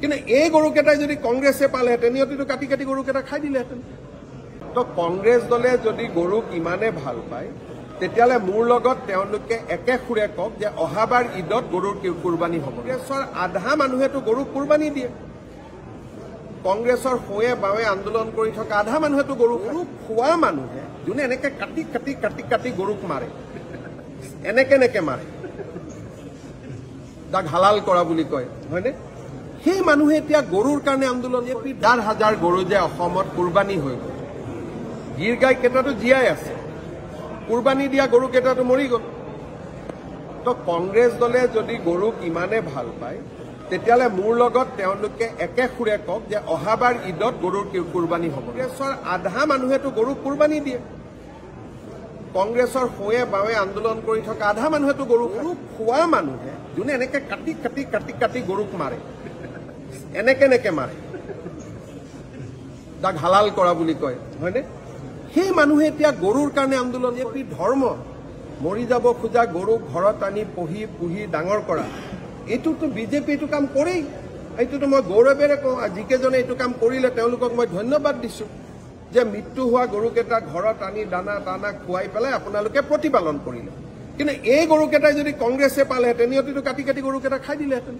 কিন্তু এই গৰুকেইটাই যদি কংগ্ৰেছে পালেহেঁতেন ইহঁতিতো কাটি কাটি গৰুকেইটা খাই দিলেহেঁতেন। তো কংগ্ৰেছ দলে যদি গৰুক ইমানে ভাল পায় তেতিয়াহ'লে মোৰ লগত তেওঁলোকে একে সুৰে কওক যে অহাবাৰ ঈদত গৰুৰ কুৰবানী হ'ব। কংগ্ৰেছৰ আধা মানুহেতো গৰুক কুৰবানী দিয়ে। কংগ্ৰেছৰ সোঁৱে বাৱে আন্দোলন কৰি থকা আধা মানুহেতো গৰুক খোৱা মানুহে যোনে এনেকে কাটি কাটি কাটি কাটি গৰুক মাৰে, এনেকে মাৰে, তাক হালাল কৰা বুলি কয়, হয়নে? সেই মানুহে এতিয়া গৰুৰ কাৰণে আন্দোলন, হাজাৰ হাজাৰ গৰু যে অসমত কুৰবানী হৈ গ'ল, গিৰ গাই কেইটাতো জীয়াই আছে, কুৰবানী দিয়া গৰু কেইটাতো মৰি গ'ল। তো কংগ্ৰেছ দলে যদি গৰুক ইমানে ভাল পায় তেতিয়াহ'লে মোৰ লগত তেওঁলোকে একে সুৰে কওক যে অহাবাৰ ঈদত গৰুৰ কুৰবানী হ'ব। কংগ্ৰেছৰ আধা মানুহেতো গৰুক কুৰবানী দিয়ে। কংগ্ৰেছৰ সোঁৱে বাৱে আন্দোলন কৰি থকা আধা মানুহেতো গৰুক খোৱা মানুহে যোনে এনেকে কাটি কাটি কাটি কাটি গৰুক মাৰে, এনেকে মাৰে, তাক হালাল কৰা বুলি কয়, হয়নে? সেই মানুহে এতিয়া গৰুৰ কাৰণে আন্দোলন, ধৰ্ম মৰি যাব খোজা গৰুক ঘৰত আনি পুহি ডাঙৰ কৰা, এইটোতো বিজেপি এইটো কাম কৰেই। এইটোতো মই গৌৰৱেৰে কওঁ, যিকেইজনে এইটো কাম কৰিলে তেওঁলোকক মই ধন্যবাদ দিছোঁ যে মৃত্যু হোৱা গৰুকেইটা ঘৰত আনি দানা খুৱাই পেলাই আপোনালোকে প্ৰতিপালন কৰিলে। কিন্তু এই গৰুকেইটাই যদি কংগ্ৰেছে পালেহেঁতেন ইহঁতিতো কাটি কাটি গৰুকেইটা খাই দিলেহেঁতেন।